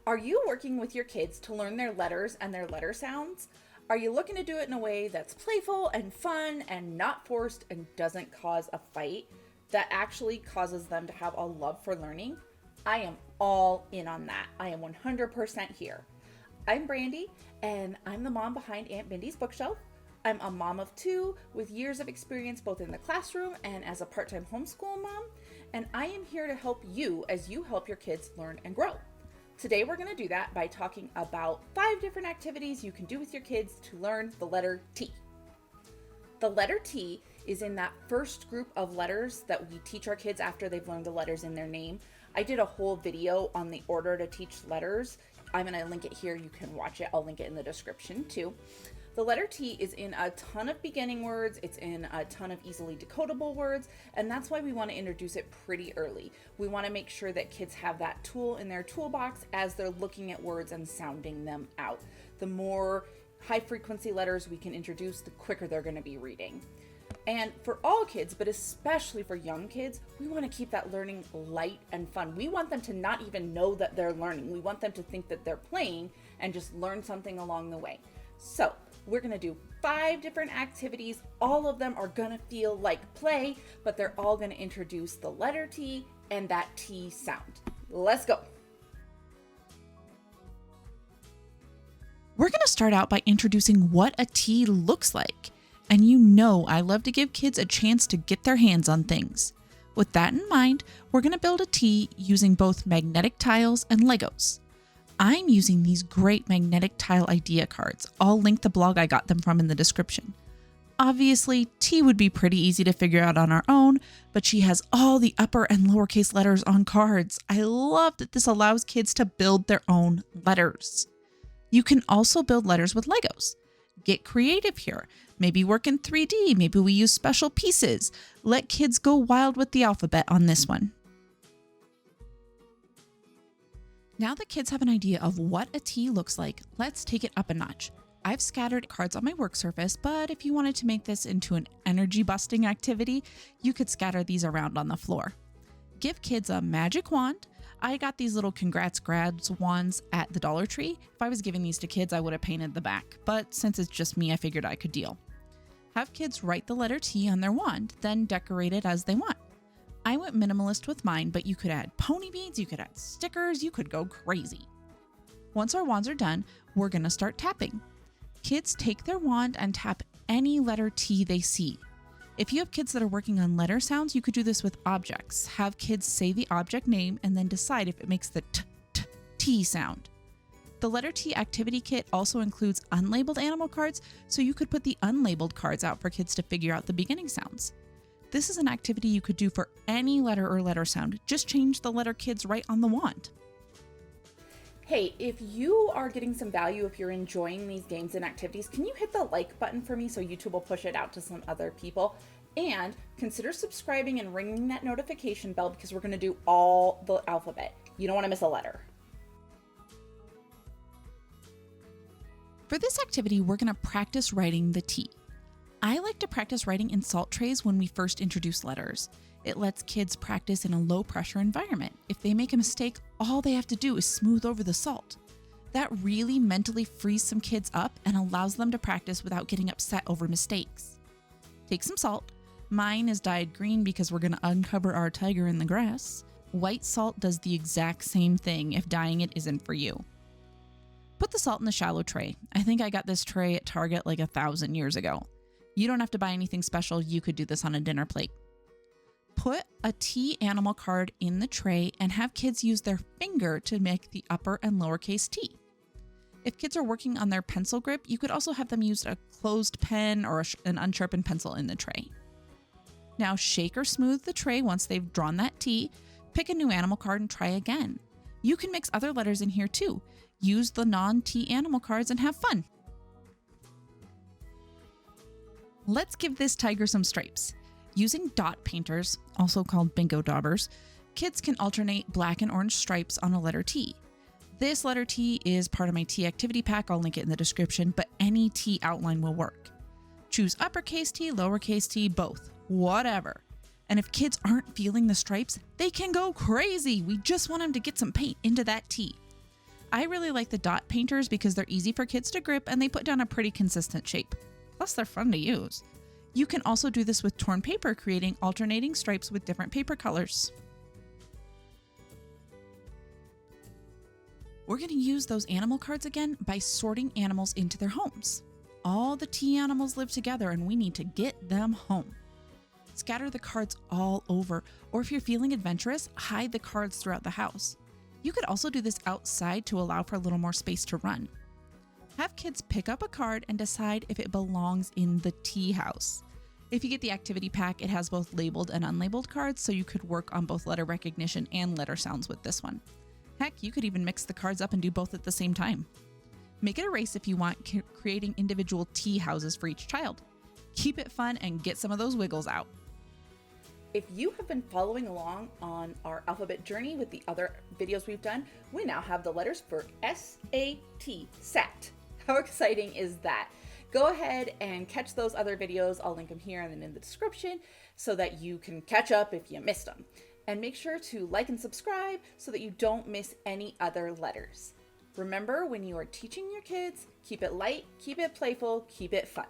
Are you working with your kids to learn their letters and their letter sounds? Are you looking to do it in a way that's playful and fun and not forced and doesn't cause a fight that actually causes them to have a love for learning? I am all in on that. I am 100% here. I'm Brandy, and I'm the mom behind Aunt Bindy's bookshelf. I'm a mom of two with years of experience both in the classroom and as a part-time homeschool mom, and I am here to help you as you help your kids learn and grow. Today we're going to do that by talking about 5 different activities you can do with your kids to learn the letter T. The letter T is in that first group of letters that we teach our kids after they've learned the letters in their name. I did a whole video on the order to teach letters. I'm going to link it here. You can watch it. I'll link it in the description too. The letter T is in a ton of beginning words, it's in a ton of easily decodable words, and that's why we want to introduce it pretty early. We want to make sure that kids have that tool in their toolbox as they're looking at words and sounding them out. The more high frequency letters we can introduce, the quicker they're going to be reading. And for all kids, but especially for young kids, we want to keep that learning light and fun. We want them to not even know that they're learning. We want them to think that they're playing and just learn something along the way. So we're going to do 5 different activities. All of them are going to feel like play, but they're all going to introduce the letter T and that T sound. Let's go. We're going to start out by introducing what a T looks like. And you know I love to give kids a chance to get their hands on things. With that in mind, we're going to build a T using both magnetic tiles and Legos. I'm using these great magnetic tile idea cards. I'll link the blog I got them from in the description. Obviously, T would be pretty easy to figure out on our own, but she has all the upper and lowercase letters on cards. I love that this allows kids to build their own letters. You can also build letters with Legos. Get creative here. Maybe work in 3D. Maybe we use special pieces. Let kids go wild with the alphabet on this one. Now that kids have an idea of what a T looks like, let's take it up a notch. I've scattered cards on my work surface, but if you wanted to make this into an energy-busting activity, you could scatter these around on the floor. Give kids a magic wand. I got these little congrats grads wands at the Dollar Tree. If I was giving these to kids, I would have painted the back, but since it's just me, I figured I could deal. Have kids write the letter T on their wand, then decorate it as they want. I went minimalist with mine, but you could add pony beads, you could add stickers, you could go crazy. Once our wands are done, we're gonna start tapping. Kids take their wand and tap any letter T they see. If you have kids that are working on letter sounds, you could do this with objects. Have kids say the object name and then decide if it makes the T sound. The letter T activity kit also includes unlabeled animal cards, so you could put the unlabeled cards out for kids to figure out the beginning sounds. This is an activity you could do for any letter or letter sound. Just change the letter kids write on the wand. Hey, if you are getting some value, if you're enjoying these games and activities, can you hit the like button for me so YouTube will push it out to some other people? And consider subscribing and ringing that notification bell because we're going to do all the alphabet. You don't want to miss a letter. For this activity, we're going to practice writing the T. I like to practice writing in salt trays when we first introduce letters. It lets kids practice in a low pressure environment. If they make a mistake, all they have to do is smooth over the salt. That really mentally frees some kids up and allows them to practice without getting upset over mistakes. Take some salt. Mine is dyed green because we're going to uncover our tiger in the grass. White salt does the exact same thing if dyeing it isn't for you. Put the salt in the shallow tray. I think I got this tray at Target like 1,000 years ago. You don't have to buy anything special. You could do this on a dinner plate. Put a T animal card in the tray and have kids use their finger to make the upper and lowercase T. If kids are working on their pencil grip, you could also have them use a closed pen or an unsharpened pencil in the tray. Now shake or smooth the tray once they've drawn that T. Pick a new animal card and try again. You can mix other letters in here too. Use the non-T animal cards and have fun. Let's give this tiger some stripes. Using dot painters, also called bingo daubers, kids can alternate black and orange stripes on a letter T. This letter T is part of my T activity pack. I'll link it in the description, but any T outline will work. Choose uppercase T, lowercase t, both, whatever. And if kids aren't feeling the stripes, they can go crazy. We just want them to get some paint into that T. I really like the dot painters because they're easy for kids to grip and they put down a pretty consistent shape. Plus, they're fun to use. You can also do this with torn paper, creating alternating stripes with different paper colors. We're going to use those animal cards again by sorting animals into their homes. All the T animals live together and we need to get them home. Scatter the cards all over, or if you're feeling adventurous, hide the cards throughout the house. You could also do this outside to allow for a little more space to run. Have kids pick up a card and decide if it belongs in the tea house. If you get the activity pack, it has both labeled and unlabeled cards, so you could work on both letter recognition and letter sounds with this one. Heck, you could even mix the cards up and do both at the same time. Make it a race if you want, creating individual tea houses for each child. Keep it fun and get some of those wiggles out. If you have been following along on our alphabet journey with the other videos we've done, we now have the letters for S-A-T, SAT. How exciting is that? Go ahead and catch those other videos. I'll link them here and then in the description so that you can catch up if you missed them. And make sure to like and subscribe so that you don't miss any other letters. Remember, when you are teaching your kids, keep it light, keep it playful, keep it fun.